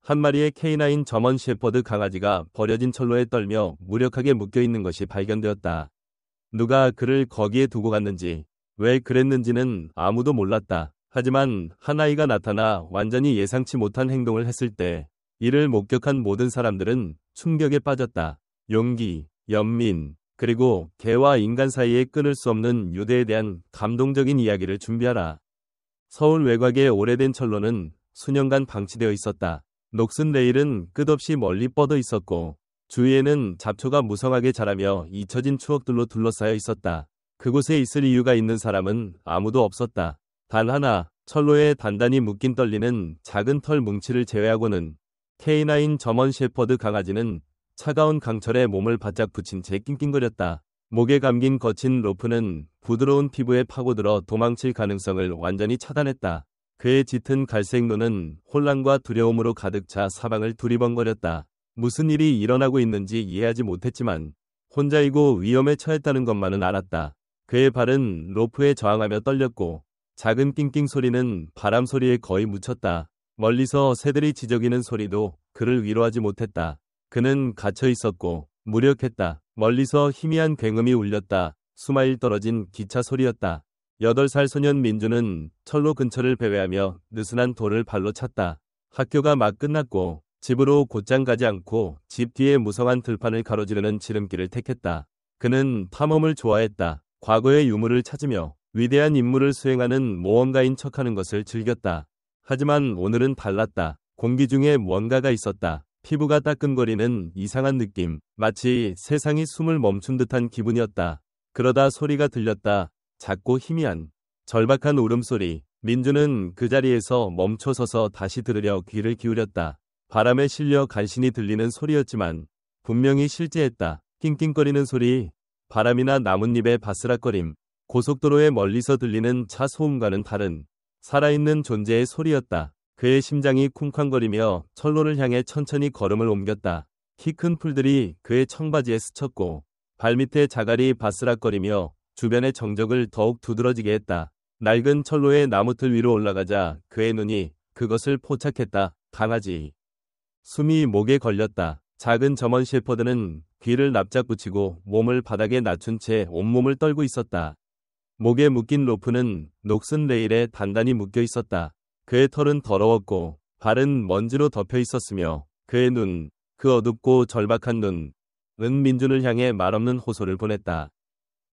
한 마리의 K9 저먼 셰퍼드 강아지가 버려진 철로에 떨며 무력하게 묶여있는 것이 발견되었다. 누가 그를 거기에 두고 갔는지, 왜 그랬는지는 아무도 몰랐다. 하지만 한 아이가 나타나 완전히 예상치 못한 행동을 했을 때 이를 목격한 모든 사람들은 충격에 빠졌다. 용기, 연민, 그리고 개와 인간 사이에 끊을 수 없는 유대에 대한 감동적인 이야기를 준비하라. 서울 외곽의 오래된 철로는 수년간 방치되어 있었다. 녹슨 레일은 끝없이 멀리 뻗어 있었고 주위에는 잡초가 무성하게 자라며 잊혀진 추억들로 둘러싸여 있었다. 그곳에 있을 이유가 있는 사람은 아무도 없었다. 단 하나, 철로에 단단히 묶인 떨리는 작은 털 뭉치를 제외하고는 K9 저먼 셰퍼드 강아지는 차가운 강철에 몸을 바짝 붙인 채 낑낑거렸다. 목에 감긴 거친 로프는 부드러운 피부에 파고들어 도망칠 가능성을 완전히 차단했다. 그의 짙은 갈색 눈은 혼란과 두려움으로 가득 차 사방을 두리번거렸다. 무슨 일이 일어나고 있는지 이해하지 못했지만 혼자이고 위험에 처했다는 것만은 알았다. 그의 발은 로프에 저항하며 떨렸고 작은 낑낑 소리는 바람 소리에 거의 묻혔다. 멀리서 새들이 지저귀는 소리도 그를 위로하지 못했다. 그는 갇혀 있었고 무력했다. 멀리서 희미한 굉음이 울렸다. 수마일 떨어진 기차 소리였다. 8살 소년 민주는 철로 근처를 배회하며 느슨한 돌을 발로 찼다. 학교가 막 끝났고 집으로 곧장 가지 않고 집 뒤에 무성한 들판을 가로지르는 지름길을 택했다. 그는 탐험을 좋아했다. 과거의 유물을 찾으며 위대한 임무를 수행하는 모험가인 척하는 것을 즐겼다. 하지만 오늘은 달랐다. 공기 중에 뭔가가 있었다. 피부가 따끔거리는 이상한 느낌. 마치 세상이 숨을 멈춘 듯한 기분이었다. 그러다 소리가 들렸다. 작고 희미한 절박한 울음소리. 민주는 그 자리에서 멈춰서서 다시 들으려 귀를 기울였다. 바람에 실려 간신히 들리는 소리였지만 분명히 실제했다. 낑낑거리는 소리, 바람이나 나뭇잎의 바스락거림, 고속도로에 멀리서 들리는 차 소음과는 다른 살아있는 존재의 소리였다. 그의 심장이 쿵쾅거리며 철로를 향해 천천히 걸음을 옮겼다. 키 큰 풀들이 그의 청바지에 스쳤고 발밑에 자갈이 바스락거리며 주변의 정적을 더욱 두드러지게 했다. 낡은 철로의 나무틀 위로 올라가자 그의 눈이 그것을 포착했다. 강아지. 숨이 목에 걸렸다. 작은 저먼 셰퍼드는 귀를 납작 붙이고 몸을 바닥에 낮춘 채 온몸을 떨고 있었다. 목에 묶인 로프는 녹슨 레일에 단단히 묶여 있었다. 그의 털은 더러웠고 발은 먼지로 덮여 있었으며 그의 눈, 그 어둡고 절박한 눈은 민준을 향해 말없는 호소를 보냈다.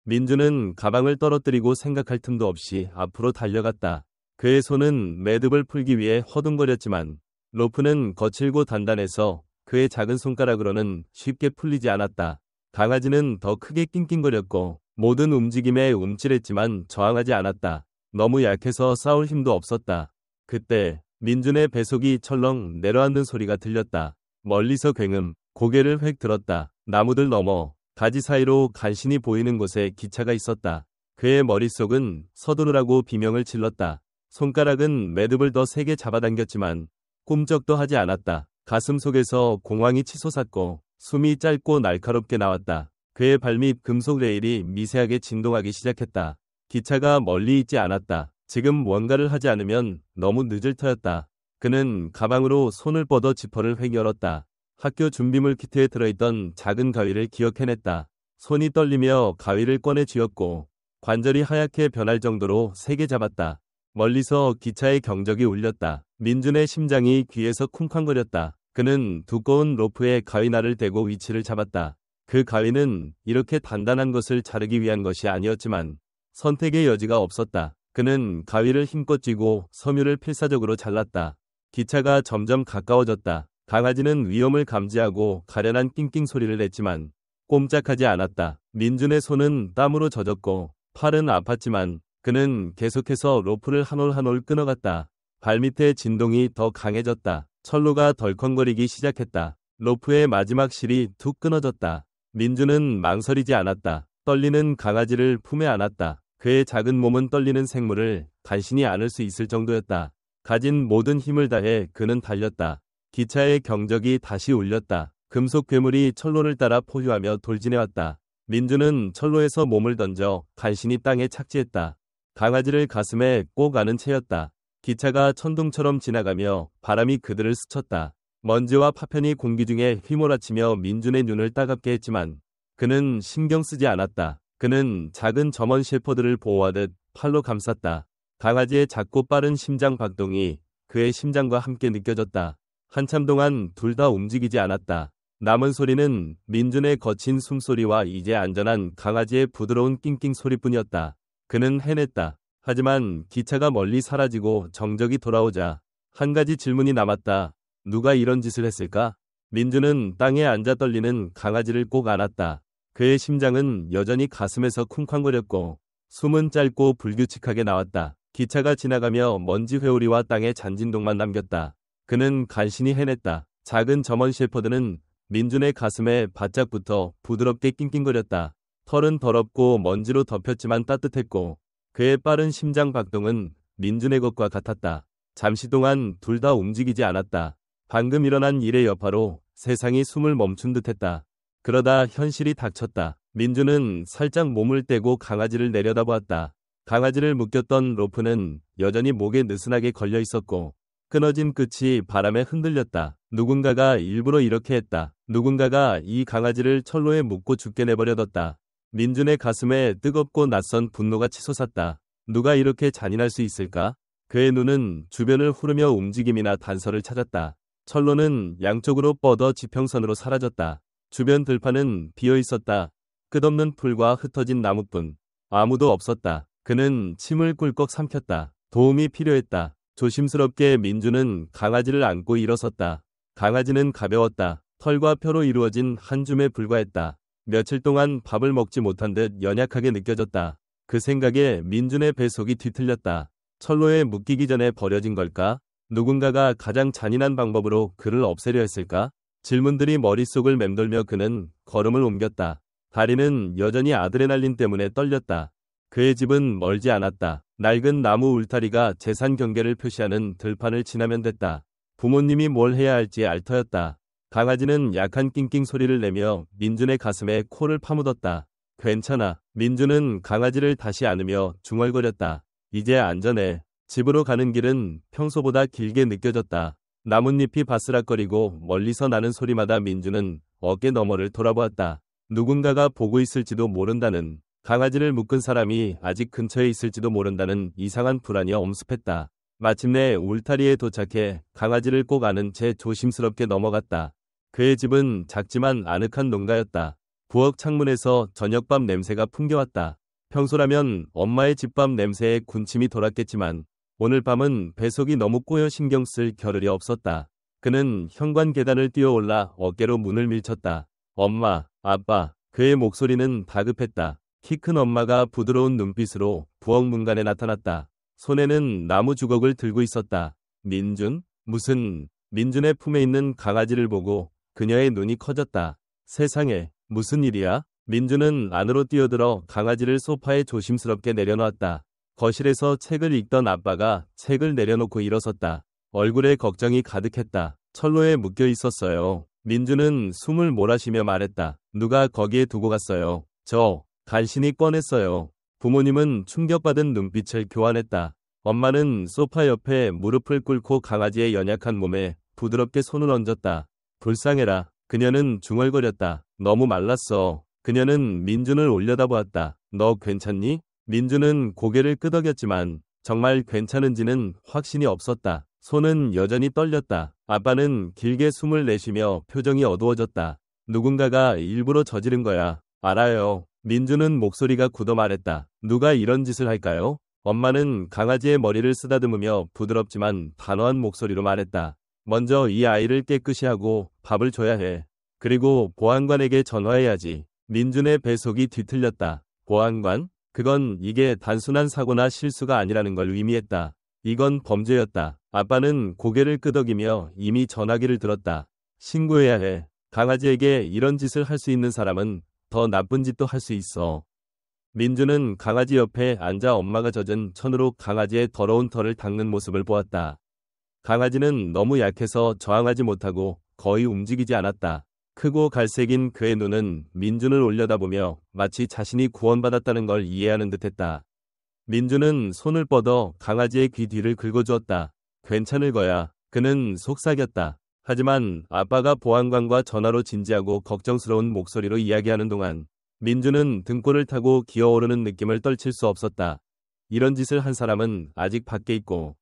민준은 가방을 떨어뜨리고 생각할 틈도 없이 앞으로 달려갔다. 그의 손은 매듭을 풀기 위해 허둥거렸지만 로프는 거칠고 단단해서 그의 작은 손가락으로는 쉽게 풀리지 않았다. 강아지는 더 크게 낑낑거렸고 모든 움직임에 움찔했지만 저항하지 않았다. 너무 약해서 싸울 힘도 없었다. 그때 민준의 배속이 철렁 내려앉는 소리가 들렸다. 멀리서 굉음, 고개를 획 들었다. 나무들 너머 가지 사이로 간신히 보이는 곳에 기차가 있었다. 그의 머릿속은 서두르라고 비명을 질렀다. 손가락은 매듭을 더 세게 잡아당겼지만 꿈쩍도 하지 않았다. 가슴 속에서 공황이 치솟았고 숨이 짧고 날카롭게 나왔다. 그의 발밑 금속 레일이 미세하게 진동하기 시작했다. 기차가 멀리 있지 않았다. 지금 뭔가를 하지 않으면 너무 늦을 터였다. 그는 가방으로 손을 뻗어 지퍼를 획 열었다. 학교 준비물 키트에 들어있던 작은 가위를 기억해냈다. 손이 떨리며 가위를 꺼내 쥐었고 관절이 하얗게 변할 정도로 세게 잡았다. 멀리서 기차의 경적이 울렸다. 민준의 심장이 귀에서 쿵쾅거렸다. 그는 두꺼운 로프에 가위날을 대고 위치를 잡았다. 그 가위는 이렇게 단단한 것을 자르기 위한 것이 아니었지만 선택의 여지가 없었다. 그는 가위를 힘껏 쥐고 섬유를 필사적으로 잘랐다. 기차가 점점 가까워졌다. 강아지는 위험을 감지하고 가련한 낑낑 소리를 냈지만 꼼짝하지 않았다. 민준의 손은 땀으로 젖었고 팔은 아팠지만 그는 계속해서 로프를 한 올 한 올 끊어갔다. 발밑의 진동이 더 강해졌다. 철로가 덜컹거리기 시작했다. 로프의 마지막 실이 툭 끊어졌다. 민준은 망설이지 않았다. 떨리는 강아지를 품에 안았다. 그의 작은 몸은 떨리는 생물을 간신히 안을 수 있을 정도였다. 가진 모든 힘을 다해 그는 달렸다. 기차의 경적이 다시 울렸다. 금속 괴물이 철로를 따라 포효하며 돌진해왔다. 민준은 철로에서 몸을 던져 간신히 땅에 착지했다. 강아지를 가슴에 꼭 안은 채였다. 기차가 천둥처럼 지나가며 바람이 그들을 스쳤다. 먼지와 파편이 공기 중에 휘몰아치며 민준의 눈을 따갑게 했지만 그는 신경 쓰지 않았다. 그는 작은 저먼 셰퍼드를 보호하듯 팔로 감쌌다. 강아지의 작고 빠른 심장 박동이 그의 심장과 함께 느껴졌다. 한참 동안 둘 다 움직이지 않았다. 남은 소리는 민준의 거친 숨소리와 이제 안전한 강아지의 부드러운 낑낑 소리뿐이었다. 그는 해냈다. 하지만 기차가 멀리 사라지고 정적이 돌아오자 한 가지 질문이 남았다. 누가 이런 짓을 했을까? 민준은 땅에 앉아 떨리는 강아지를 꼭 안았다. 그의 심장은 여전히 가슴에서 쿵쾅거렸고 숨은 짧고 불규칙하게 나왔다. 기차가 지나가며 먼지 회오리와 땅의 잔진동만 남겼다. 그는 간신히 해냈다. 작은 저먼 셰퍼드는 민준의 가슴에 바짝 붙어 부드럽게 낑낑거렸다. 털은 더럽고 먼지로 덮였지만 따뜻했고 그의 빠른 심장 박동은 민준의 것과 같았다. 잠시 동안 둘 다 움직이지 않았다. 방금 일어난 일의 여파로 세상이 숨을 멈춘 듯했다. 그러다 현실이 닥쳤다. 민준은 살짝 몸을 떼고 강아지를 내려다보았다. 강아지를 묶였던 로프는 여전히 목에 느슨하게 걸려 있었고 끊어진 끝이 바람에 흔들렸다. 누군가가 일부러 이렇게 했다. 누군가가 이 강아지를 철로에 묶고 죽게 내버려뒀다. 민준의 가슴에 뜨겁고 낯선 분노가 치솟았다. 누가 이렇게 잔인할 수 있을까? 그의 눈은 주변을 후르며 움직임이나 단서를 찾았다. 철로는 양쪽으로 뻗어 지평선으로 사라졌다. 주변 들판은 비어 있었다. 끝없는 풀과 흩어진 나무뿐. 아무도 없었다. 그는 침을 꿀꺽 삼켰다. 도움이 필요했다. 조심스럽게 민준은 강아지를 안고 일어섰다. 강아지는 가벼웠다. 털과 뼈로 이루어진 한 줌에 불과했다. 며칠 동안 밥을 먹지 못한 듯 연약하게 느껴졌다. 그 생각에 민준의 뱃속이 뒤틀렸다. 철로에 묶이기 전에 버려진 걸까? 누군가가 가장 잔인한 방법으로 그를 없애려 했을까? 질문들이 머릿속을 맴돌며 그는 걸음을 옮겼다. 다리는 여전히 아드레날린 때문에 떨렸다. 그의 집은 멀지 않았다. 낡은 나무 울타리가 재산 경계를 표시하는 들판을 지나면 됐다. 부모님이 뭘 해야 할지 알 터였다. 강아지는 약한 낑낑 소리를 내며 민준의 가슴에 코를 파묻었다. 괜찮아. 민준은 강아지를 다시 안으며 중얼거렸다. 이제 안전해. 집으로 가는 길은 평소보다 길게 느껴졌다. 나뭇잎이 바스락거리고 멀리서 나는 소리마다 민준은 어깨 너머를 돌아보았다. 누군가가 보고 있을지도 모른다는, 강아지를 묶은 사람이 아직 근처에 있을지도 모른다는 이상한 불안이 엄습했다. 마침내 울타리에 도착해 강아지를 꼭 안은 채 조심스럽게 넘어갔다. 그의 집은 작지만 아늑한 농가였다. 부엌 창문에서 저녁밥 냄새가 풍겨왔다. 평소라면 엄마의 집밥 냄새에 군침이 돌았겠지만 오늘 밤은 뱃속이 너무 꼬여 신경 쓸 겨를이 없었다. 그는 현관 계단을 뛰어올라 어깨로 문을 밀쳤다. 엄마, 아빠. 그의 목소리는 다급했다. 키 큰 엄마가 부드러운 눈빛으로 부엌 문간에 나타났다. 손에는 나무 주걱을 들고 있었다. 민준? 민준의 품에 있는 강아지를 보고 그녀의 눈이 커졌다. 세상에, 무슨 일이야? 민준은 안으로 뛰어들어 강아지를 소파에 조심스럽게 내려놓았다. 거실에서 책을 읽던 아빠가 책을 내려놓고 일어섰다. 얼굴에 걱정이 가득했다. 철로에 묶여 있었어요. 민준은 숨을 몰아쉬며 말했다. 누가 거기에 두고 갔어요? 저, 간신히 꺼냈어요. 부모님은 충격받은 눈빛을 교환했다. 엄마는 소파 옆에 무릎을 꿇고 강아지의 연약한 몸에 부드럽게 손을 얹었다. 불쌍해라. 그녀는 중얼거렸다. 너무 말랐어. 그녀는 민준을 올려다보았다. 너 괜찮니? 민준은 고개를 끄덕였지만 정말 괜찮은지는 확신이 없었다. 손은 여전히 떨렸다. 아빠는 길게 숨을 내쉬며 표정이 어두워졌다. 누군가가 일부러 저지른 거야. 알아요. 민준은 목소리가 굳어 말했다. 누가 이런 짓을 할까요? 엄마는 강아지의 머리를 쓰다듬으며 부드럽지만 단호한 목소리로 말했다. 먼저 이 아이를 깨끗이 하고 밥을 줘야 해. 그리고 보안관에게 전화해야지. 민준의 뱃속이 뒤틀렸다. 보안관? 이게 단순한 사고나 실수가 아니라는 걸 의미했다. 이건 범죄였다. 아빠는 고개를 끄덕이며 이미 전화기를 들었다. 신고해야 해. 강아지에게 이런 짓을 할 수 있는 사람은 더 나쁜 짓도 할 수 있어. 민준은 강아지 옆에 앉아 엄마가 젖은 천으로 강아지의 더러운 털을 닦는 모습을 보았다. 강아지는 너무 약해서 저항하지 못하고 거의 움직이지 않았다. 크고 갈색인 그의 눈은 민준을 올려다보며 마치 자신이 구원받았다는 걸 이해하는 듯했다. 민준은 손을 뻗어 강아지의 귀 뒤를 긁어주었다. 괜찮을 거야. 그는 속삭였다. 하지만 아빠가 보안관과 전화로 진지하고 걱정스러운 목소리로 이야기하는 동안 민주는 등골을 타고 기어오르는 느낌을 떨칠 수 없었다. 이런 짓을 한 사람은 아직 밖에 있고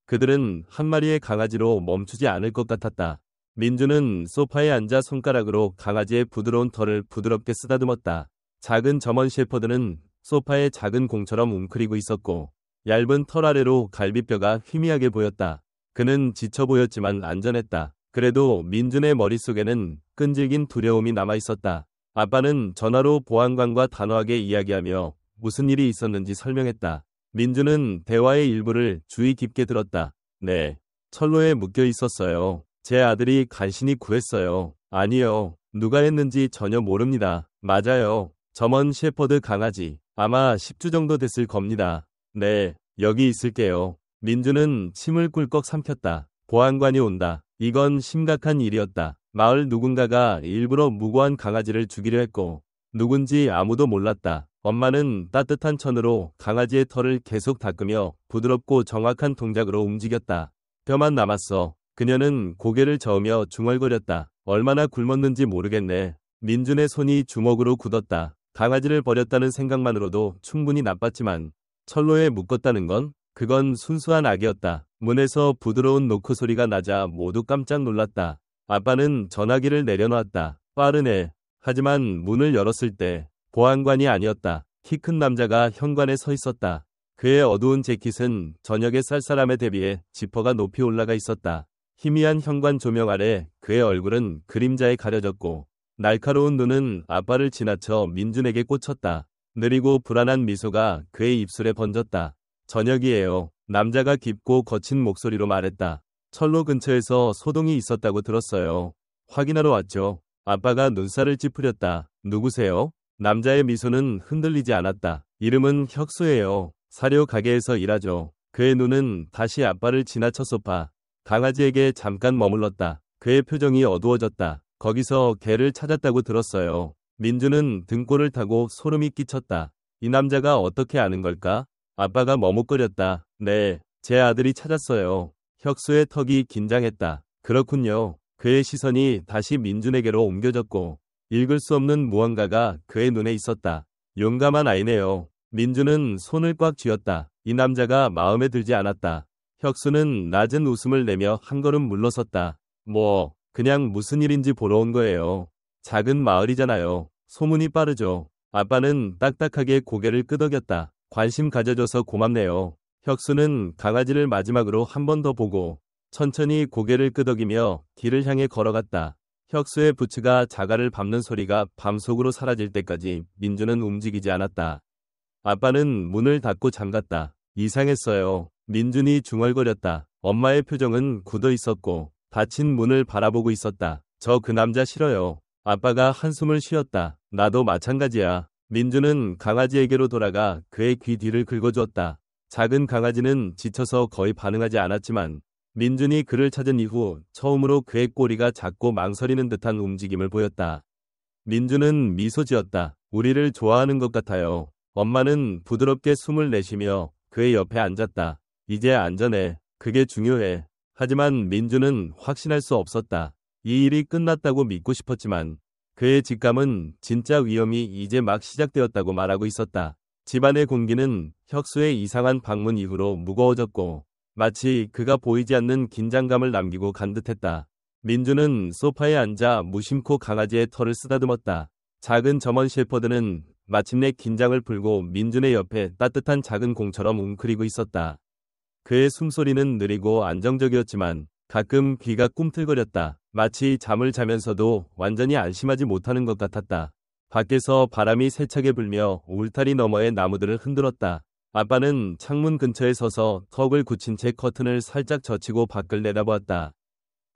그들은 한 마리의 강아지로 멈추지 않을 것 같았다. 민주는 소파에 앉아 손가락으로 강아지의 부드러운 털을 부드럽게 쓰다듬었다. 작은 저먼 셰퍼드는 소파에 작은 공처럼 웅크리고 있었고 얇은 털 아래로 갈비뼈가 희미하게 보였다. 그는 지쳐 보였지만 안전했다. 그래도 민준의 머릿속에는 끈질긴 두려움이 남아있었다. 아빠는 전화로 보안관과 단호하게 이야기하며 무슨 일이 있었는지 설명했다. 민주는 대화의 일부를 주의 깊게 들었다. 네, 철로에 묶여 있었어요. 제 아들이 간신히 구했어요. 아니요, 누가 했는지 전혀 모릅니다. 맞아요. 저먼 셰퍼드 강아지. 아마 10주 정도 됐을 겁니다. 네, 여기 있을게요. 민주는 침을 꿀꺽 삼켰다. 보안관이 온다. 이건 심각한 일이었다. 마을 누군가가 일부러 무고한 강아지를 죽이려 했고 누군지 아무도 몰랐다. 엄마는 따뜻한 천으로 강아지의 털을 계속 닦으며 부드럽고 정확한 동작으로 움직였다. 뼈만 남았어. 그녀는 고개를 저으며 중얼거렸다. 얼마나 굶었는지 모르겠네. 민준의 손이 주먹으로 굳었다. 강아지를 버렸다는 생각만으로도 충분히 나빴지만 철로에 묶었다는 건 그건 순수한 악이었다. 문에서 부드러운 노크 소리가 나자 모두 깜짝 놀랐다. 아빠는 전화기를 내려놓았다. 빠르네. 하지만 문을 열었을 때 보안관이 아니었다. 키 큰 남자가 현관에 서 있었다. 그의 어두운 재킷은 저녁의 쌀쌀함에 대비해 지퍼가 높이 올라가 있었다. 희미한 현관 조명 아래 그의 얼굴은 그림자에 가려졌고 날카로운 눈은 아빠를 지나쳐 민준에게 꽂혔다. 느리고 불안한 미소가 그의 입술에 번졌다. 저녁이에요. 남자가 깊고 거친 목소리로 말했다. 철로 근처에서 소동이 있었다고 들었어요. 확인하러 왔죠. 아빠가 눈살을 찌푸렸다. 누구세요? 남자의 미소는 흔들리지 않았다. 이름은 혁수예요. 사료 가게에서 일하죠. 그의 눈은 다시 아빠를 지나쳐 소파 강아지에게 잠깐 머물렀다. 그의 표정이 어두워졌다. 거기서 개를 찾았다고 들었어요. 민주는 등골을 타고 소름이 끼쳤다. 이 남자가 어떻게 아는 걸까? 아빠가 머뭇거렸다. 네, 제 아들이 찾았어요. 혁수의 턱이 긴장했다. 그렇군요. 그의 시선이 다시 민준에게로 옮겨졌고 읽을 수 없는 무언가가 그의 눈에 있었다. 용감한 아이네요. 민준은 손을 꽉 쥐었다. 이 남자가 마음에 들지 않았다. 혁수는 낮은 웃음을 내며 한 걸음 물러섰다. 그냥 무슨 일인지 보러 온 거예요. 작은 마을이잖아요. 소문이 빠르죠. 아빠는 딱딱하게 고개를 끄덕였다. 관심 가져줘서 고맙네요. 혁수는 강아지를 마지막으로 한 번 더 보고 천천히 고개를 끄덕이며 길을 향해 걸어갔다. 혁수의 부츠가 자갈을 밟는 소리가 밤속으로 사라질 때까지 민주는 움직이지 않았다. 아빠는 문을 닫고 잠갔다. 이상했어요. 민준이 중얼거렸다. 엄마의 표정은 굳어 있었고 닫힌 문을 바라보고 있었다. 저 그 남자 싫어요. 아빠가 한숨을 쉬었다. 나도 마찬가지야. 민준은 강아지에게로 돌아가 그의 귀 뒤를 긁어주었다. 작은 강아지는 지쳐서 거의 반응하지 않았지만 민준이 그를 찾은 이후 처음으로 그의 꼬리가 작고 망설이는 듯한 움직임을 보였다. 민준은 미소 지었다. 우리를 좋아하는 것 같아요. 엄마는 부드럽게 숨을 내쉬며 그의 옆에 앉았다. 이제 안전해. 그게 중요해. 하지만 민준은 확신할 수 없었다. 이 일이 끝났다고 믿고 싶었지만 그의 직감은 진짜 위험이 이제 막 시작되었다고 말하고 있었다. 집안의 공기는 혁수의 이상한 방문 이후로 무거워졌고 마치 그가 보이지 않는 긴장감을 남기고 간 듯했다. 민준은 소파에 앉아 무심코 강아지의 털을 쓰다듬었다. 작은 저먼 셰퍼드는 마침내 긴장을 풀고 민준의 옆에 따뜻한 작은 공처럼 웅크리고 있었다. 그의 숨소리는 느리고 안정적이었지만 가끔 귀가 꿈틀거렸다. 마치 잠을 자면서도 완전히 안심하지 못하는 것 같았다. 밖에서 바람이 세차게 불며 울타리 너머의 나무들을 흔들었다. 아빠는 창문 근처에 서서 턱을 굳힌 채 커튼을 살짝 젖히고 밖을 내다보았다.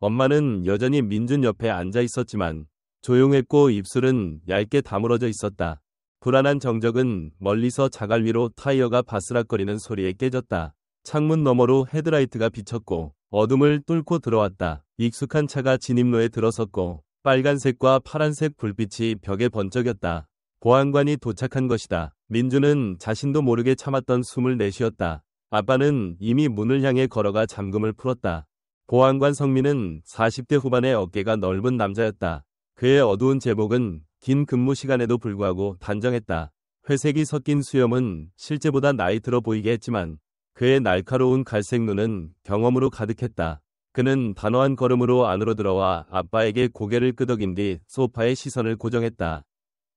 엄마는 여전히 민준 옆에 앉아 있었지만 조용했고 입술은 얇게 다물어져 있었다. 불안한 정적은 멀리서 자갈 위로 타이어가 바스락거리는 소리에 깨졌다. 창문 너머로 헤드라이트가 비쳤고 어둠을 뚫고 들어왔다. 익숙한 차가 진입로에 들어섰고 빨간색과 파란색 불빛이 벽에 번쩍였다. 보안관이 도착한 것이다. 민준은 자신도 모르게 참았던 숨을 내쉬었다. 아빠는 이미 문을 향해 걸어가 잠금을 풀었다. 보안관 성민은 40대 후반의 어깨가 넓은 남자였다. 그의 어두운 제복은 긴 근무 시간에도 불구하고 단정했다. 회색이 섞인 수염은 실제보다 나이 들어 보이게 했지만 그의 날카로운 갈색 눈은 경험으로 가득했다. 그는 단호한 걸음으로 안으로 들어와 아빠에게 고개를 끄덕인 뒤 소파에 시선을 고정했다.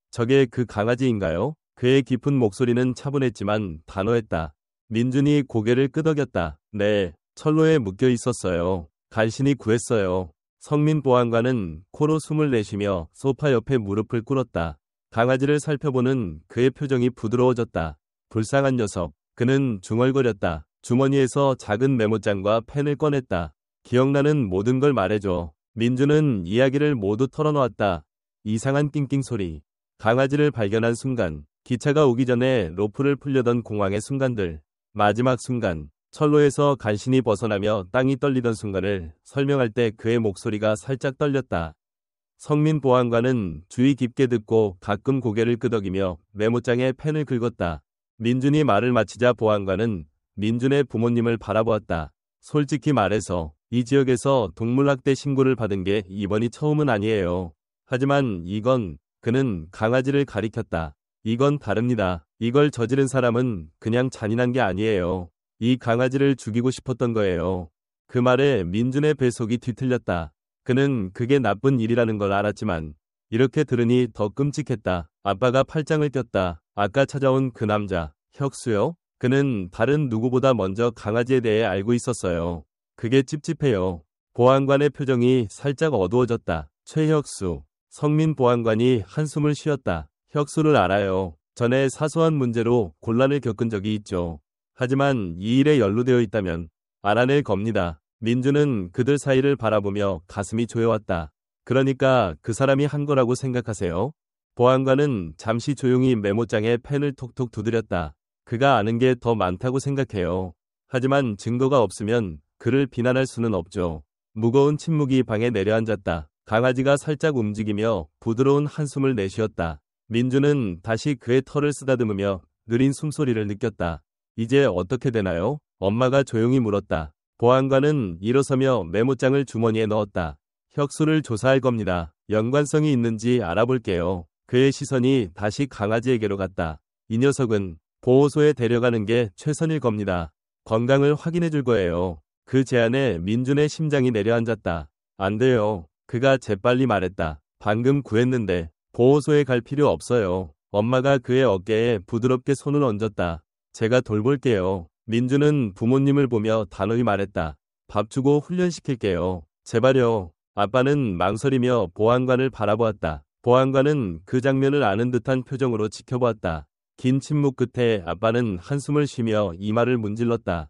저게 그 강아지인가요? 그의 깊은 목소리는 차분했지만 단호했다. 민준이 고개를 끄덕였다. 네, 철로에 묶여 있었어요. 간신히 구했어요. 성민 보안관은 코로 숨을 내쉬며 소파 옆에 무릎을 꿇었다. 강아지를 살펴보는 그의 표정이 부드러워졌다. 불쌍한 녀석. 그는 중얼거렸다. 주머니에서 작은 메모장과 펜을 꺼냈다. 기억나는 모든 걸 말해줘. 민주는 이야기를 모두 털어놓았다. 이상한 낑낑 소리. 강아지를 발견한 순간. 기차가 오기 전에 로프를 풀려던 공황의 순간들. 마지막 순간. 철로에서 간신히 벗어나며 땅이 떨리던 순간을 설명할 때 그의 목소리가 살짝 떨렸다. 성민 보안관은 주의 깊게 듣고 가끔 고개를 끄덕이며 메모장에 펜을 긁었다. 민준이 말을 마치자 보안관은 민준의 부모님을 바라보았다. 솔직히 말해서 이 지역에서 동물학대 신고를 받은 게 이번이 처음은 아니에요. 하지만 그는 강아지를 가리켰다. 이건 다릅니다. 이걸 저지른 사람은 그냥 잔인한 게 아니에요. 이 강아지를 죽이고 싶었던 거예요. 그 말에 민준의 배속이 뒤틀렸다. 그는 그게 나쁜 일이라는 걸 알았지만 이렇게 들으니 더 끔찍했다. 아빠가 팔짱을 꼈다. 아까 찾아온 그 남자, 혁수요? 그는 다른 누구보다 먼저 강아지에 대해 알고 있었어요. 그게 찝찝해요. 보안관의 표정이 살짝 어두워졌다. 최혁수. 성민 보안관이 한숨을 쉬었다. 혁수를 알아요. 전에 사소한 문제로 곤란을 겪은 적이 있죠. 하지만 이 일에 연루되어 있다면 알아낼 겁니다. 민주는 그들 사이를 바라보며 가슴이 조여왔다. 그러니까 그 사람이 한 거라고 생각하세요? 보안관은 잠시 조용히 메모장에 펜을 톡톡 두드렸다. 그가 아는 게 더 많다고 생각해요. 하지만 증거가 없으면 그를 비난할 수는 없죠. 무거운 침묵이 방에 내려앉았다. 강아지가 살짝 움직이며 부드러운 한숨을 내쉬었다. 민주는 다시 그의 털을 쓰다듬으며 느린 숨소리를 느꼈다. 이제 어떻게 되나요? 엄마가 조용히 물었다. 보안관은 일어서며 메모장을 주머니에 넣었다. 혁수를 조사할 겁니다. 연관성이 있는지 알아볼게요. 그의 시선이 다시 강아지에게로 갔다. 이 녀석은 보호소에 데려가는 게 최선일 겁니다. 건강을 확인해 줄 거예요. 그 제안에 민준의 심장이 내려앉았다. 안 돼요. 그가 재빨리 말했다. 방금 구했는데 보호소에 갈 필요 없어요. 엄마가 그의 어깨에 부드럽게 손을 얹었다. 제가 돌볼게요. 민주는 부모님을 보며 단호히 말했다. 밥 주고 훈련시킬게요. 제발요. 아빠는 망설이며 보안관을 바라보았다. 보안관은 그 장면을 아는 듯한 표정으로 지켜보았다. 긴 침묵 끝에 아빠는 한숨을 쉬며 이마를 문질렀다.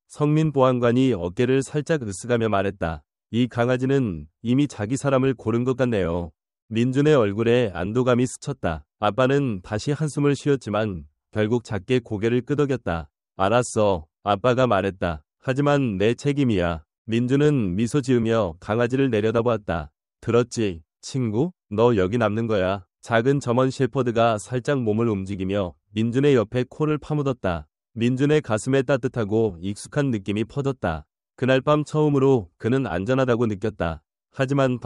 성민 보안관이 어깨를 살짝 으쓱하며 말했다. 이 강아지는 이미 자기 사람을 고른 것 같네요. 민준의 얼굴에 안도감이 스쳤다. 아빠는 다시 한숨을 쉬었지만 결국 작게 고개를 끄덕였다. 알았어. 아빠가 말했다. 하지만 내 책임이야. 민준은 미소 지으며 강아지를 내려다보았다. 들었지, 친구? 너 여기 남는 거야. 작은 저먼 셰퍼드가 살짝 몸을 움직이며 민준의 옆에 코를 파묻었다. 민준의 가슴에 따뜻하고 익숙한 느낌이 퍼졌다. 그날 밤 처음으로 그는 안전하다고 느꼈다. 하지만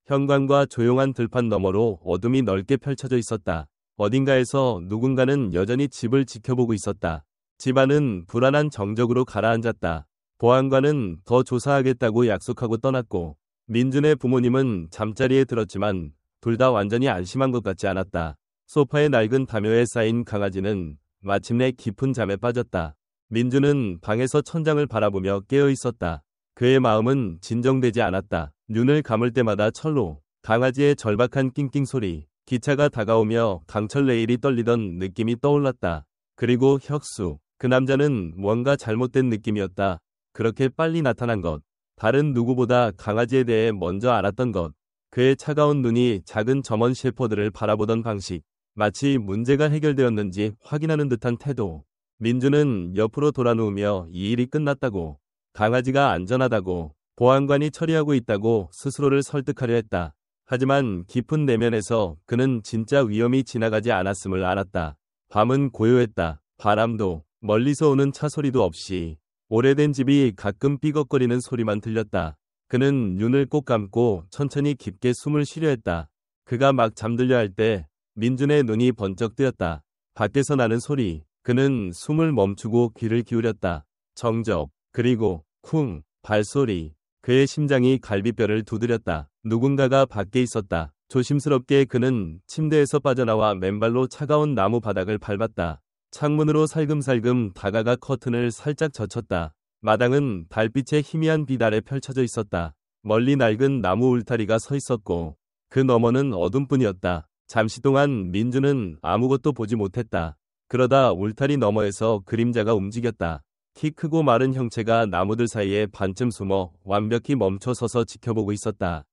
현관과 조용한 들판 너머로 어둠이 넓게 펼쳐져 있었다. 어딘가에서 누군가는 여전히 집을 지켜보고 있었다. 집안은 불안한 정적으로 가라앉았다. 보안관은 더 조사하겠다고 약속하고 떠났고 민준의 부모님은 잠자리에 들었지만 둘 다 완전히 안심한 것 같지 않았다. 소파의 낡은 담요에 쌓인 강아지는 마침내 깊은 잠에 빠졌다. 민준은 방에서 천장을 바라보며 깨어 있었다. 그의 마음은 진정되지 않았다. 눈을 감을 때마다 철로, 강아지의 절박한 낑낑 소리, 기차가 다가오며 강철 레일이 떨리던 느낌이 떠올랐다. 그리고 혁수, 그 남자는 뭔가 잘못된 느낌이었다. 그렇게 빨리 나타난 것, 다른 누구보다 강아지에 대해 먼저 알았던 것, 그의 차가운 눈이 작은 저먼 셰퍼드를 바라보던 방식, 마치 문제가 해결되었는지 확인하는 듯한 태도. 민주는 옆으로 돌아누우며 이 일이 끝났다고, 강아지가 안전하다고, 보안관이 처리하고 있다고 스스로를 설득하려 했다. 하지만 깊은 내면에서 그는 진짜 위험이 지나가지 않았음을 알았다. 밤은 고요했다. 바람도 멀리서 오는 차 소리도 없이 오래된 집이 가끔 삐걱거리는 소리만 들렸다. 그는 눈을 꼭 감고 천천히 깊게 숨을 쉬려 했다. 그가 막 잠들려 할 때 민준의 눈이 번쩍 뜨였다. 밖에서 나는 소리. 그는 숨을 멈추고 귀를 기울였다. 정적, 그리고 쿵, 발소리. 그의 심장이 갈비뼈를 두드렸다. 누군가가 밖에 있었다. 조심스럽게 그는 침대에서 빠져나와 맨발로 차가운 나무 바닥을 밟았다. 창문으로 살금살금 다가가 커튼을 살짝 젖혔다. 마당은 달빛에 희미한 빛 아래 펼쳐져 있었다. 멀리 낡은 나무 울타리가 서 있었고 그 너머는 어둠뿐이었다. 잠시 동안 민주는 아무것도 보지 못했다. 그러다 울타리 너머에서 그림자가 움직였다. 키 크고 마른 형체가 나무들 사이에 반쯤 숨어 완벽히 멈춰 서서 지켜보고 있었다.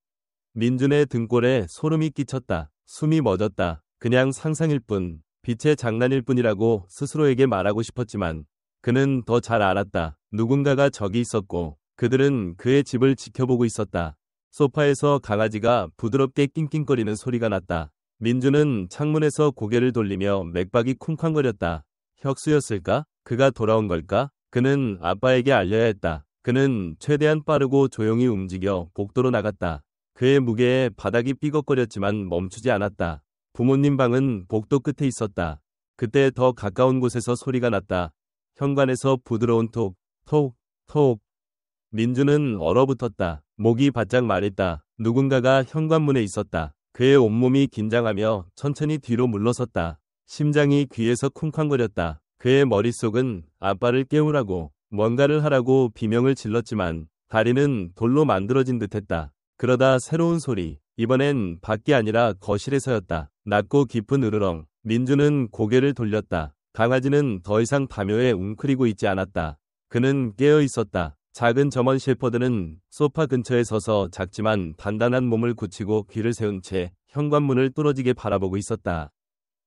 민준의 등골에 소름이 끼쳤다. 숨이 멎었다. 그냥 상상일 뿐, 빛의 장난일 뿐이라고 스스로에게 말하고 싶었지만 그는 더 잘 알았다. 누군가가 저기 있었고 그들은 그의 집을 지켜보고 있었다. 소파에서 강아지가 부드럽게 낑낑거리는 소리가 났다. 민주는 창문에서 고개를 돌리며 맥박이 쿵쾅거렸다. 혁수였을까? 그가 돌아온 걸까? 그는 아빠에게 알려야 했다. 그는 최대한 빠르고 조용히 움직여 복도로 나갔다. 그의 무게에 바닥이 삐걱거렸지만 멈추지 않았다. 부모님 방은 복도 끝에 있었다. 그때 더 가까운 곳에서 소리가 났다. 현관에서 부드러운 톡, 톡, 톡. 민주는 얼어붙었다. 목이 바짝 마르다. 누군가가 현관문에 있었다. 그의 온몸이 긴장하며 천천히 뒤로 물러섰다. 심장이 귀에서 쿵쾅거렸다. 그의 머릿속은 아빠를 깨우라고, 뭔가를 하라고 비명을 질렀지만 다리는 돌로 만들어진 듯했다. 그러다 새로운 소리. 이번엔 밖이 아니라 거실에서였다. 낮고 깊은 으르렁. 민주는 고개를 돌렸다. 강아지는 더 이상 담요에 웅크리고 있지 않았다. 그는 깨어 있었다. 작은 저먼 셰퍼드는 소파 근처에 서서 작지만 단단한 몸을 굳히고 귀를 세운 채 현관문을 뚫어지게 바라보고 있었다.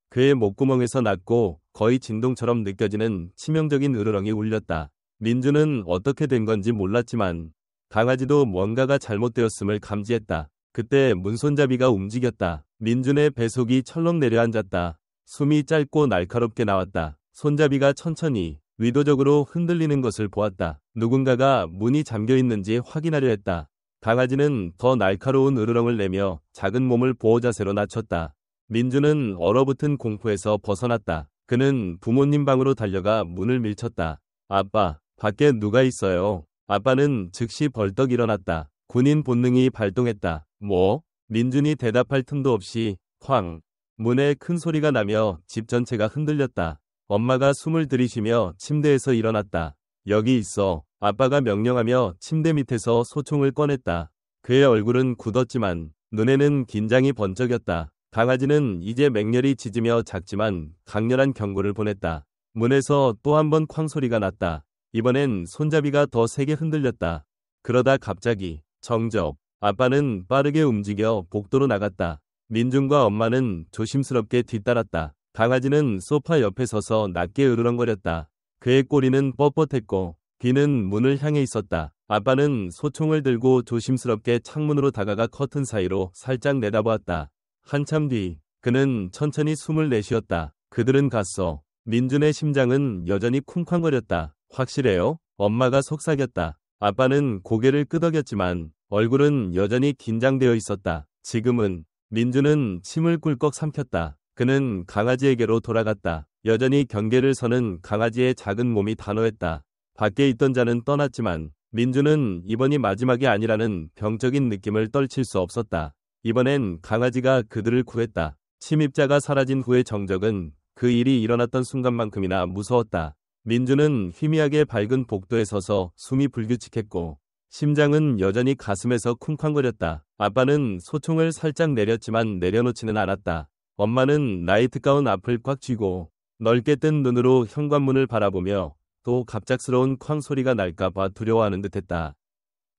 그의 목구멍에서 낮고 거의 진동처럼 느껴지는 치명적인 으르렁이 울렸다. 민주는 어떻게 된 건지 몰랐지만 강아지도 뭔가가 잘못되었음을 감지했다. 그때 문손잡이가 움직였다. 민준의 배속이 철렁 내려앉았다. 숨이 짧고 날카롭게 나왔다. 손잡이가 천천히 의도적으로 흔들리는 것을 보았다. 누군가가 문이 잠겨 있는지 확인하려 했다. 강아지는 더 날카로운 으르렁을 내며 작은 몸을 보호 자세로 낮췄다. 민주는 얼어붙은 공포에서 벗어났다. 그는 부모님 방으로 달려가 문을 밀쳤다. 아빠, 밖에 누가 있어요? 아빠는 즉시 벌떡 일어났다. 군인 본능이 발동했다. 뭐? 민준이 대답할 틈도 없이 쾅! 문에 큰 소리가 나며 집 전체가 흔들렸다. 엄마가 숨을 들이쉬며 침대에서 일어났다. 여기 있어. 아빠가 명령하며 침대 밑에서 소총을 꺼냈다. 그의 얼굴은 굳었지만 눈에는 긴장이 번쩍였다. 강아지는 이제 맹렬히 짖으며 작지만 강렬한 경고를 보냈다. 문에서 또 한 번 쾅 소리가 났다. 이번엔 손잡이가 더 세게 흔들렸다. 그러다 갑자기 정적. 아빠는 빠르게 움직여 복도로 나갔다. 민준과 엄마는 조심스럽게 뒤따랐다. 강아지는 소파 옆에 서서 낮게 으르렁거렸다. 그의 꼬리는 뻣뻣했고 귀는 문을 향해 있었다. 아빠는 소총을 들고 조심스럽게 창문으로 다가가 커튼 사이로 살짝 내다보았다. 한참 뒤 그는 천천히 숨을 내쉬었다. 그들은 갔어. 민준의 심장은 여전히 쿵쾅거렸다. 확실해요? 엄마가 속삭였다. 아빠는 고개를 끄덕였지만 얼굴은 여전히 긴장되어 있었다. 지금은 민준은 침을 꿀꺽 삼켰다. 그는 강아지에게로 돌아갔다. 여전히 경계를 서는 강아지의 작은 몸이 단호했다. 밖에 있던 자는 떠났지만 민준은 이번이 마지막이 아니라는 병적인 느낌을 떨칠 수 없었다. 이번엔 강아지가 그들을 구했다. 침입자가 사라진 후의 정적은 그 일이 일어났던 순간만큼이나 무서웠다. 민준은 희미하게 밝은 복도에 서서 숨이 불규칙했고 심장은 여전히 가슴에서 쿵쾅거렸다. 아빠는 소총을 살짝 내렸지만 내려놓지는 않았다. 엄마는 나이트 가운 앞을 꽉 쥐고 넓게 뜬 눈으로 현관문을 바라보며 또 갑작스러운 쾅 소리가 날까봐 두려워하는 듯했다.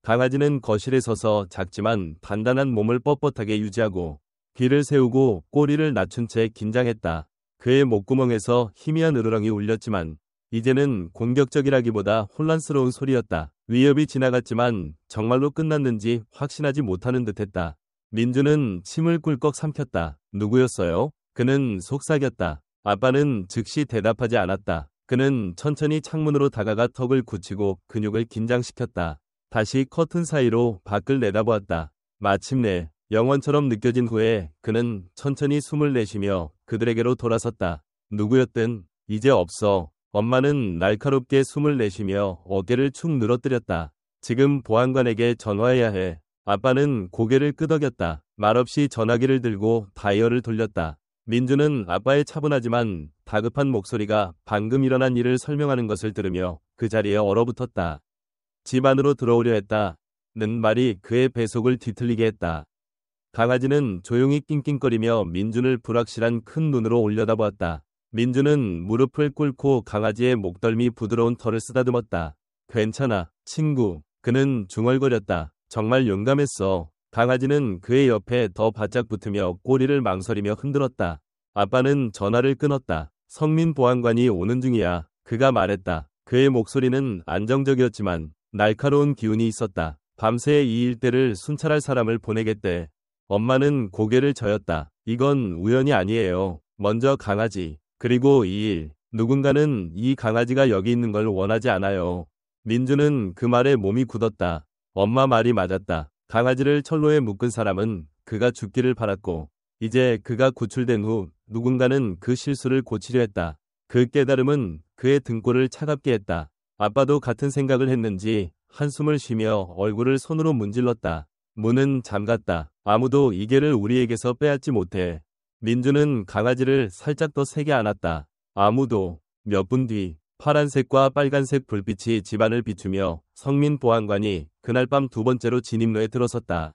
강아지는 거실에 서서 작지만 단단한 몸을 뻣뻣하게 유지하고 귀를 세우고 꼬리를 낮춘 채 긴장했다. 그의 목구멍에서 희미한 으르렁이 울렸지만 이제는 공격적이라기보다 혼란스러운 소리였다. 위협이 지나갔지만 정말로 끝났는지 확신하지 못하는 듯했다. 민주는 침을 꿀꺽 삼켰다. 누구였어요? 그는 속삭였다. 아빠는 즉시 대답하지 않았다. 그는 천천히 창문으로 다가가 턱을 굳히고 근육을 긴장시켰다. 다시 커튼 사이로 밖을 내다보았다. 마침내 영원처럼 느껴진 후에 그는 천천히 숨을 내쉬며 그들에게로 돌아섰다. 누구였든 이제 없어. 엄마는 날카롭게 숨을 내쉬며 어깨를 축 늘어뜨렸다. 지금 보안관에게 전화해야 해. 아빠는 고개를 끄덕였다. 말없이 전화기를 들고 다이얼을 돌렸다. 민주는 아빠의 차분하지만 다급한 목소리가 방금 일어난 일을 설명하는 것을 들으며 그 자리에 얼어붙었다. 집 안으로 들어오려 했다는 말이 그의 배속을 뒤틀리게 했다. 강아지는 조용히 낑낑거리며 민준을 불확실한 큰 눈으로 올려다보았다. 민준은 무릎을 꿇고 강아지의 목덜미 부드러운 털을 쓰다듬었다. 괜찮아, 친구. 그는 중얼거렸다. 정말 용감했어. 강아지는 그의 옆에 더 바짝 붙으며 꼬리를 망설이며 흔들었다. 아빠는 전화를 끊었다. 성민 보안관이 오는 중이야. 그가 말했다. 그의 목소리는 안정적이었지만 날카로운 기운이 있었다. 밤새 이 일대를 순찰할 사람을 보내겠대. 엄마는 고개를 저었다. 이건 우연이 아니에요. 먼저 강아지, 그리고 이 일. 누군가는 이 강아지가 여기 있는 걸 원하지 않아요. 민주는 그 말에 몸이 굳었다. 엄마 말이 맞았다. 강아지를 철로에 묶은 사람은 그가 죽기를 바랐고 이제 그가 구출된 후 누군가는 그 실수를 고치려 했다. 그 깨달음은 그의 등골을 차갑게 했다. 아빠도 같은 생각을 했는지 한숨을 쉬며 얼굴을 손으로 문질렀다. 문은 잠갔다. 아무도 이 개를 우리에게서 빼앗지 못해. 민주는 강아지를 살짝 더 세게 안았다. 아무도. 몇 분 뒤 파란색과 빨간색 불빛이 집안을 비추며 성민 보안관이 그날 밤 두 번째로 진입로에 들어섰다.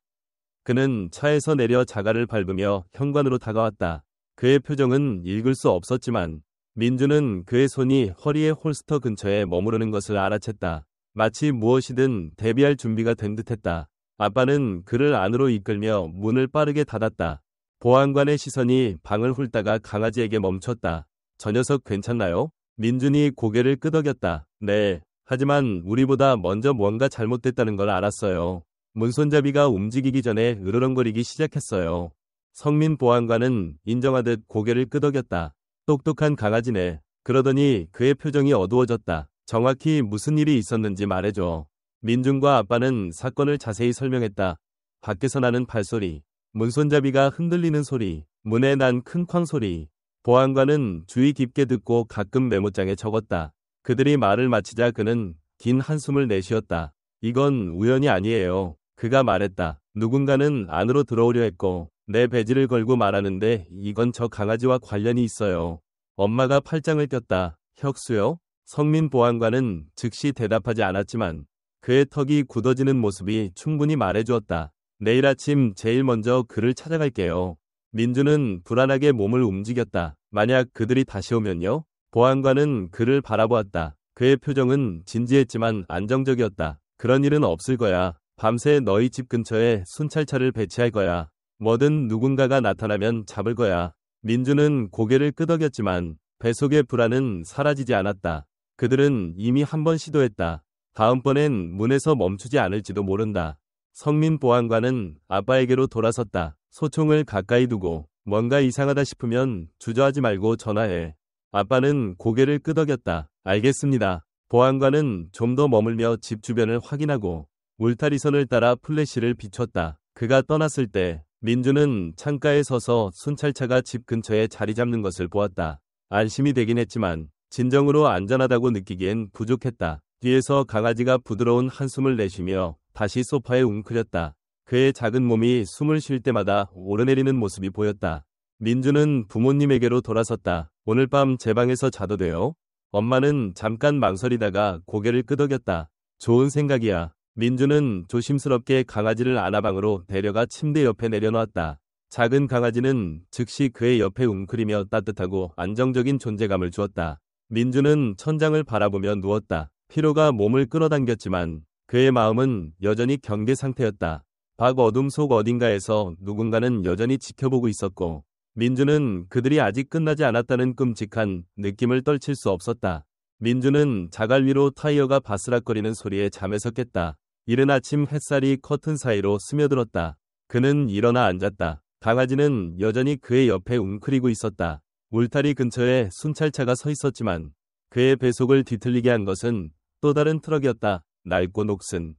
그는 차에서 내려 자갈을 밟으며 현관으로 다가왔다. 그의 표정은 읽을 수 없었지만 민주는 그의 손이 허리의 홀스터 근처에 머무르는 것을 알아챘다. 마치 무엇이든 대비할 준비가 된 듯했다. 아빠는 그를 안으로 이끌며 문을 빠르게 닫았다. 보안관의 시선이 방을 훑다가 강아지에게 멈췄다. 저 녀석 괜찮나요? 민준이 고개를 끄덕였다. 네. 하지만 우리보다 먼저 뭔가 잘못됐다는 걸 알았어요. 문손잡이가 움직이기 전에 으르렁거리기 시작했어요. 성민 보안관은 인정하듯 고개를 끄덕였다. 똑똑한 강아지네. 그러더니 그의 표정이 어두워졌다. 정확히 무슨 일이 있었는지 말해줘. 민준과 아빠는 사건을 자세히 설명했다. 밖에서 나는 발소리, 문손잡이가 흔들리는 소리, 문에 난 큰 쾅 소리. 보안관은 주의 깊게 듣고 가끔 메모장에 적었다. 그들이 말을 마치자 그는 긴 한숨을 내쉬었다. 이건 우연이 아니에요. 그가 말했다. 누군가는 안으로 들어오려 했고 내 배지를 걸고 말하는데 이건 저 강아지와 관련이 있어요. 엄마가 팔짱을 꼈다. 혁수요? 성민 보안관은 즉시 대답하지 않았지만 그의 턱이 굳어지는 모습이 충분히 말해주었다. 내일 아침 제일 먼저 그를 찾아갈게요. 민주는 불안하게 몸을 움직였다. 만약 그들이 다시 오면요? 보안관은 그를 바라보았다. 그의 표정은 진지했지만 안정적이었다. 그런 일은 없을 거야. 밤새 너희 집 근처에 순찰차를 배치할 거야. 뭐든 누군가가 나타나면 잡을 거야. 민주는 고개를 끄덕였지만 배속의 불안은 사라지지 않았다. 그들은 이미 한 번 시도했다. 다음번엔 문에서 멈추지 않을지도 모른다. 성민 보안관은 아빠에게로 돌아섰다. 소총을 가까이 두고 뭔가 이상하다 싶으면 주저하지 말고 전화해. 아빠는 고개를 끄덕였다. 알겠습니다. 보안관은 좀 더 머물며 집 주변을 확인하고 울타리선을 따라 플래시를 비췄다. 그가 떠났을 때 민주는 창가에 서서 순찰차가 집 근처에 자리 잡는 것을 보았다. 안심이 되긴 했지만 진정으로 안전하다고 느끼기엔 부족했다. 뒤에서 강아지가 부드러운 한숨을 내쉬며 다시 소파에 웅크렸다. 그의 작은 몸이 숨을 쉴 때마다 오르내리는 모습이 보였다. 민주는 부모님에게로 돌아섰다. 오늘 밤 제 방에서 자도 돼요? 엄마는 잠깐 망설이다가 고개를 끄덕였다. 좋은 생각이야. 민주는 조심스럽게 강아지를 안아방으로 데려가 침대 옆에 내려놓았다. 작은 강아지는 즉시 그의 옆에 웅크리며 따뜻하고 안정적인 존재감을 주었다. 민주는 천장을 바라보며 누웠다. 피로가 몸을 끌어당겼지만 그의 마음은 여전히 경계 상태였다. 밖 어둠 속 어딘가에서 누군가는 여전히 지켜보고 있었고 민주는 그들이 아직 끝나지 않았다는 끔찍한 느낌을 떨칠 수 없었다. 민주는 자갈 위로 타이어가 바스락거리는 소리에 잠에서 깼다. 이른 아침 햇살이 커튼 사이로 스며들었다. 그는 일어나 앉았다. 강아지는 여전히 그의 옆에 웅크리고 있었다. 울타리 근처에 순찰차가 서 있었지만 그의 배속을 뒤틀리게 한 것은 또 다른 트럭이었다. 낡고 녹슨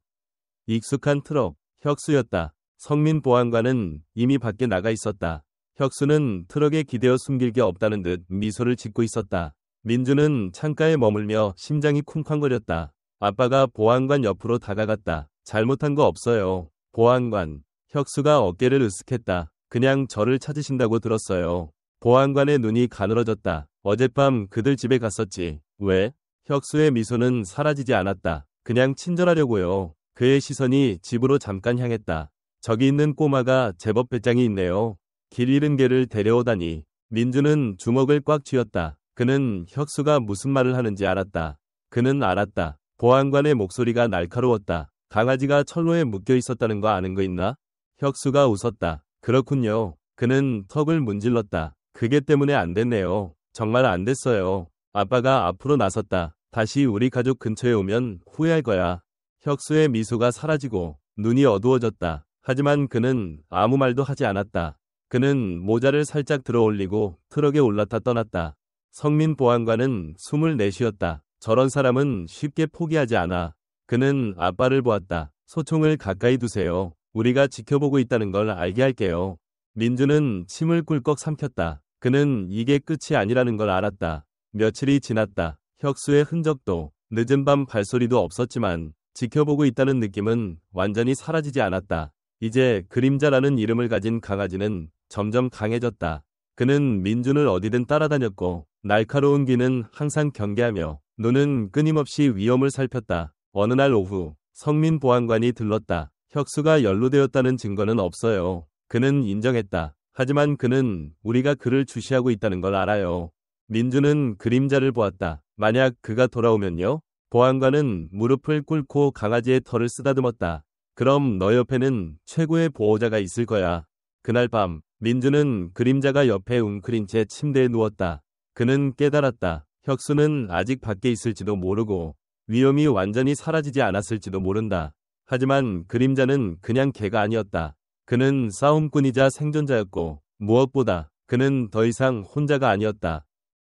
익숙한 트럭, 혁수였다. 성민 보안관은 이미 밖에 나가 있었다. 혁수는 트럭에 기대어 숨길 게 없다는 듯 미소를 짓고 있었다. 민주는 창가에 머물며 심장이 쿵쾅거렸다. 아빠가 보안관 옆으로 다가갔다. 잘못한 거 없어요. 보안관. 혁수가 어깨를 으쓱했다. 그냥 저를 찾으신다고 들었어요. 보안관의 눈이 가늘어졌다. 어젯밤 그들 집에 갔었지. 왜? 혁수의 미소는 사라지지 않았다. 그냥 친절하려고요. 그의 시선이 집으로 잠깐 향했다. 저기 있는 꼬마가 제법 배짱이 있네요. 길 잃은 개를 데려오다니. 민주는 주먹을 꽉 쥐었다. 그는 혁수가 무슨 말을 하는지 알았다. 그는 알았다. 보안관의 목소리가 날카로웠다. 강아지가 철로에 묶여 있었다는 거 아는 거 있나? 혁수가 웃었다. 그렇군요. 그는 턱을 문질렀다. 그게 때문에 안 됐네요. 정말 안 됐어요. 아빠가 앞으로 나섰다. 다시 우리 가족 근처에 오면 후회할 거야. 혁수의 미소가 사라지고 눈이 어두워졌다. 하지만 그는 아무 말도 하지 않았다. 그는 모자를 살짝 들어 올리고 트럭에 올라타 떠났다. 성민 보안관은 숨을 내쉬었다. 저런 사람은 쉽게 포기하지 않아. 그는 아빠를 보았다. 소총을 가까이 두세요. 우리가 지켜보고 있다는 걸 알게 할게요. 민주는 침을 꿀꺽 삼켰다. 그는 이게 끝이 아니라는 걸 알았다. 며칠이 지났다. 혁수의 흔적도 늦은 밤 발소리도 없었지만 지켜보고 있다는 느낌은 완전히 사라지지 않았다. 이제 그림자라는 이름을 가진 강아지는 점점 강해졌다. 그는 민준을 어디든 따라다녔고 날카로운 귀는 항상 경계하며 눈은 끊임없이 위험을 살폈다. 어느 날 오후 성민 보안관이 들렀다. 혁수가 연루되었다는 증거는 없어요. 그는 인정했다. 하지만 그는 우리가 그를 주시하고 있다는 걸 알아요. 민주는 그림자를 보았다. 만약 그가 돌아오면요? 보안관은 무릎을 꿇고 강아지의 털을 쓰다듬었다. 그럼 너 옆에는 최고의 보호자가 있을 거야. 그날 밤 민주는 그림자가 옆에 웅크린 채 침대에 누웠다. 그는 깨달았다. 혁수는 아직 밖에 있을지도 모르고 위험이 완전히 사라지지 않았을지도 모른다. 하지만 그림자는 그냥 개가 아니었다. 그는 싸움꾼이자 생존자였고 무엇보다 그는 더 이상 혼자가 아니었다.